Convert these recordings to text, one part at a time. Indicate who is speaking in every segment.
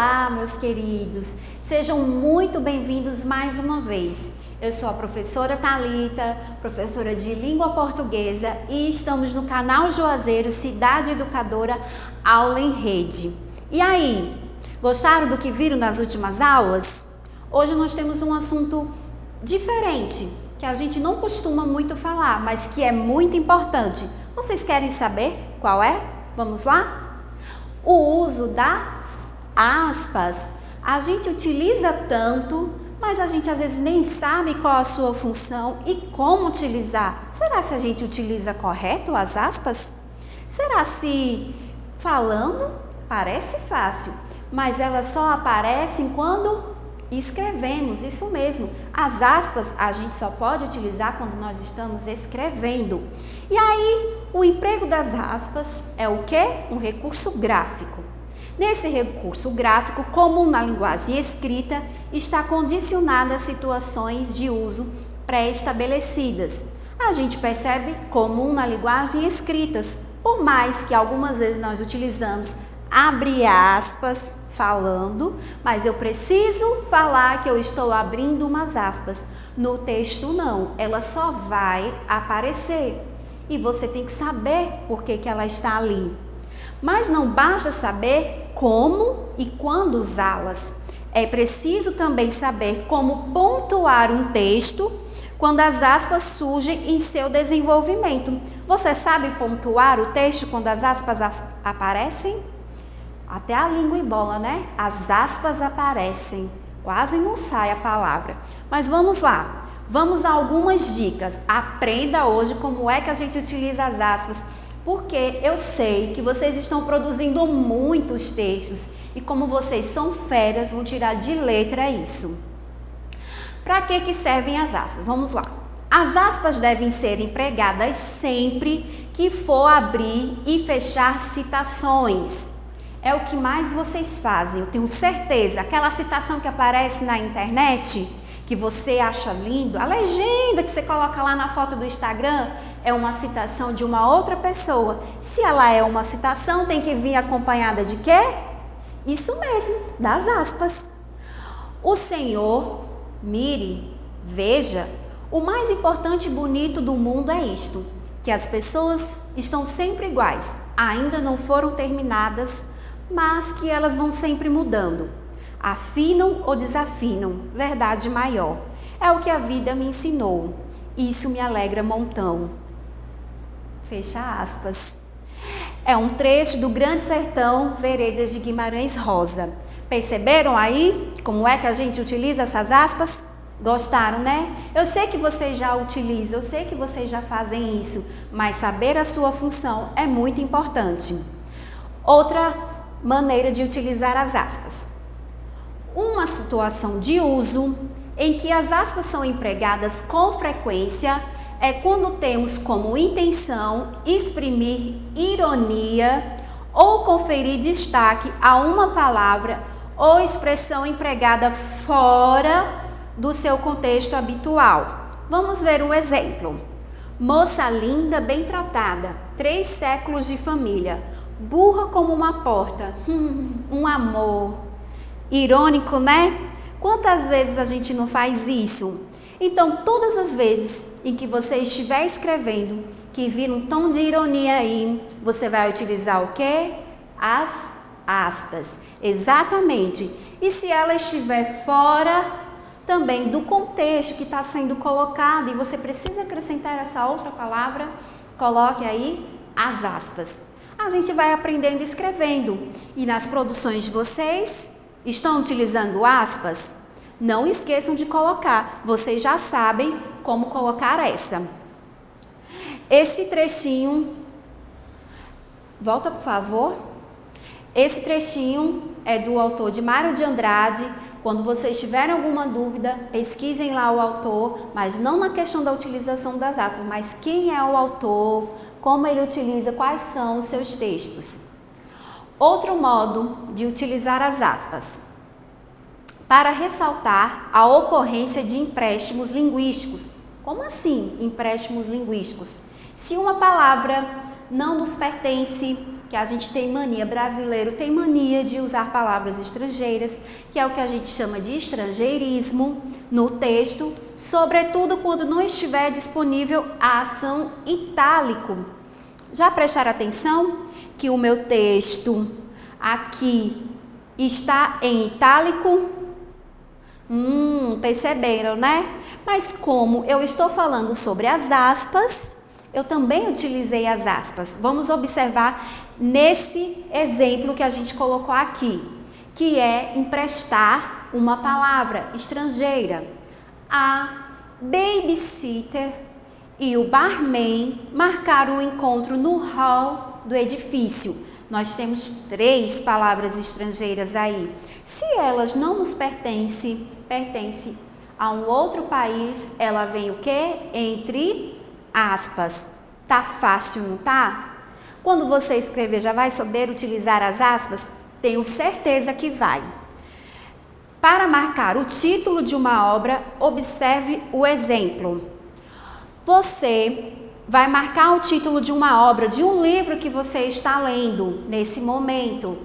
Speaker 1: Olá, meus queridos, sejam muito bem-vindos mais uma vez. Eu sou a professora Thalita, professora de língua portuguesa e estamos no canal Juazeiro Cidade Educadora Aula em Rede. E aí, gostaram do que viram nas últimas aulas? Hoje nós temos um assunto diferente, que a gente não costuma muito falar, mas que é muito importante. Vocês querem saber qual é? Vamos lá? O uso das aspas. A gente utiliza tanto, mas a gente às vezes nem sabe qual a sua função e como utilizar. Será se a gente utiliza correto as aspas? Será se falando parece fácil, mas elas só aparecem quando escrevemos, isso mesmo. As aspas a gente só pode utilizar quando nós estamos escrevendo. E aí, o emprego das aspas é o quê? Um recurso gráfico. Nesse recurso gráfico, comum na linguagem escrita, está condicionado a situações de uso pré-estabelecidas. A gente percebe comum na linguagem escritas, por mais que algumas vezes nós utilizamos abre aspas falando, mas eu preciso falar que eu estou abrindo umas aspas. No texto não, ela só vai aparecer e você tem que saber por que ela está ali. Mas não basta saber como e quando usá-las. É preciso também saber como pontuar um texto quando as aspas surgem em seu desenvolvimento. Você sabe pontuar o texto quando as aspas aparecem? Até a língua embola, né? As aspas aparecem. Quase não sai a palavra. Mas vamos lá. Vamos a algumas dicas. Aprenda hoje como é que a gente utiliza as aspas, porque eu sei que vocês estão produzindo muitos textos e como vocês são feras, vão tirar de letra isso. Para que servem as aspas? Vamos lá. As aspas devem ser empregadas sempre que for abrir e fechar citações. É o que mais vocês fazem, eu tenho certeza. Aquela citação que aparece na internet, que você acha lindo, a legenda que você coloca lá na foto do Instagram, é uma citação de uma outra pessoa. Se ela é uma citação, tem que vir acompanhada de quê? Isso mesmo, das aspas. O Senhor, mire, veja, o mais importante e bonito do mundo é isto, que as pessoas estão sempre iguais, ainda não foram terminadas, mas que elas vão sempre mudando. Afinam ou desafinam, verdade maior. É o que a vida me ensinou. Isso me alegra montão. Fecha aspas. É um trecho do Grande Sertão, Veredas de Guimarães Rosa. Perceberam aí como é que a gente utiliza essas aspas? Gostaram, né? Eu sei que vocês já utilizam, eu sei que vocês já fazem isso, mas saber a sua função é muito importante. Outra maneira de utilizar as aspas. Uma situação de uso em que as aspas são empregadas com frequência é quando temos como intenção exprimir ironia ou conferir destaque a uma palavra ou expressão empregada fora do seu contexto habitual. Vamos ver um exemplo. Moça linda, bem tratada, 3 séculos de família, burra como uma porta, um amor. Irônico, né? Quantas vezes a gente não faz isso? Então, todas as vezes em que você estiver escrevendo, que vir um tom de ironia aí, você vai utilizar o quê? As aspas. Exatamente. E se ela estiver fora também do contexto que está sendo colocado e você precisa acrescentar essa outra palavra, coloque aí as aspas. A gente vai aprendendo escrevendo. E nas produções de vocês, estão utilizando aspas? Não esqueçam de colocar. Vocês já sabem como colocar essa. Esse trechinho, volta por favor. Esse trechinho é do autor de Mário de Andrade. Quando vocês tiverem alguma dúvida, pesquisem lá o autor, mas não na questão da utilização das aspas, mas quem é o autor, como ele utiliza, quais são os seus textos. Outro modo de utilizar as aspas, para ressaltar a ocorrência de empréstimos linguísticos. Como assim empréstimos linguísticos? Se uma palavra não nos pertence que a gente tem mania, brasileiro tem mania de usar palavras estrangeiras, que é o que a gente chama de estrangeirismo no texto, sobretudo quando não estiver disponível a ação itálico. Já prestaram atenção que o meu texto aqui está em itálico? Perceberam, né? Mas como eu estou falando sobre as aspas, eu também utilizei as aspas. Vamos observar nesse exemplo que a gente colocou aqui, que é emprestar uma palavra estrangeira. A babysitter e o barman marcaram o encontro no hall do edifício. Nós temos 3 palavras estrangeiras aí. Se elas não nos pertencem a um outro país, ela vem o quê? Entre aspas. Tá fácil, não tá? Quando você escrever, já vai saber utilizar as aspas? Tenho certeza que vai. Para marcar o título de uma obra, observe o exemplo. Você vai marcar o título de uma obra, de um livro que você está lendo nesse momento.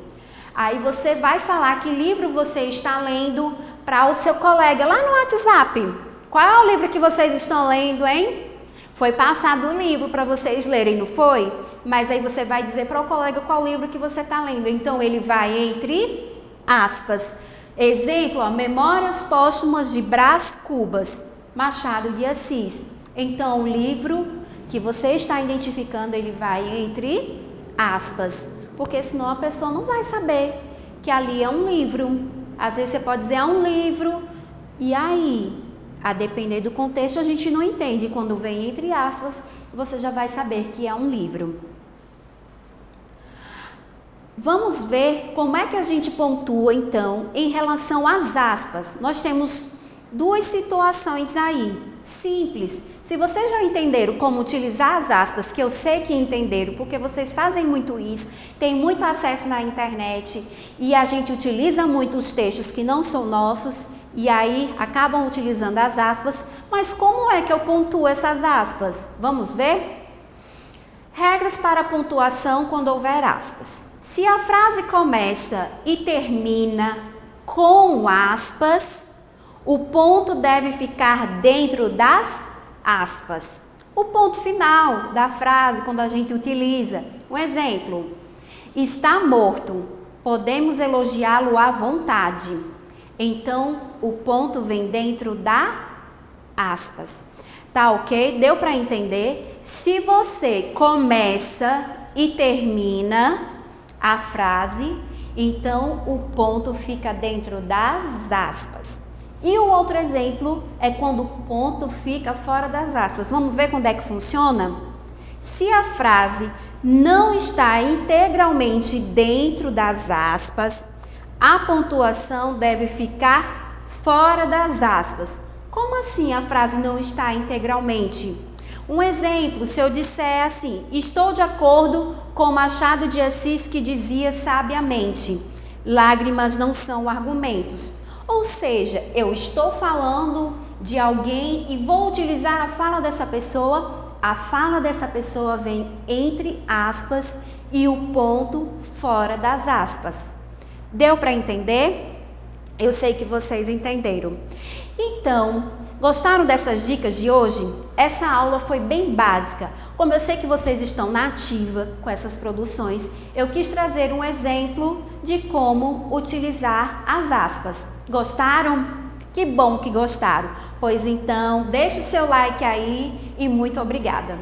Speaker 1: Aí você vai falar que livro você está lendo para o seu colega lá no WhatsApp. Qual é o livro que vocês estão lendo, hein? Foi passado um livro para vocês lerem, não foi? Mas aí você vai dizer para o colega qual livro que você está lendo. Então ele vai entre aspas. Exemplo, ó, Memórias Póstumas de Brás Cubas, Machado de Assis. Então o livro que você está identificando, ele vai entre aspas, porque senão a pessoa não vai saber que ali é um livro. Às vezes você pode dizer é um livro, e aí, a depender do contexto, a gente não entende. Quando vem entre aspas, você já vai saber que é um livro. Vamos ver como é que a gente pontua, então, em relação às aspas. Nós temos 2 situações aí, simples. Se vocês já entenderam como utilizar as aspas, que eu sei que entenderam, porque vocês fazem muito isso, tem muito acesso na internet e a gente utiliza muito os textos que não são nossos e aí acabam utilizando as aspas, mas como é que eu pontuo essas aspas? Vamos ver? Regras para pontuação quando houver aspas. Se a frase começa e termina com aspas, o ponto deve ficar dentro das aspas. O ponto final da frase, quando a gente utiliza. Um exemplo: está morto, podemos elogiá-lo à vontade. Então, o ponto vem dentro da aspas. Tá ok? Deu para entender? Se você começa e termina a frase, então o ponto fica dentro das aspas. E o outro exemplo é quando o ponto fica fora das aspas. Vamos ver quando é que funciona? Se a frase não está integralmente dentro das aspas, a pontuação deve ficar fora das aspas. Como assim a frase não está integralmente? Um exemplo, se eu disser assim: estou de acordo com Machado de Assis que dizia sabiamente, lágrimas não são argumentos. Ou seja, eu estou falando de alguém e vou utilizar a fala dessa pessoa. A fala dessa pessoa vem entre aspas e o ponto fora das aspas. Deu para entender? Eu sei que vocês entenderam. Então, gostaram dessas dicas de hoje? Essa aula foi bem básica. Como eu sei que vocês estão na ativa com essas produções, eu quis trazer um exemplo de como utilizar as aspas. Gostaram? Que bom que gostaram. Pois então, deixe seu like aí e muito obrigada.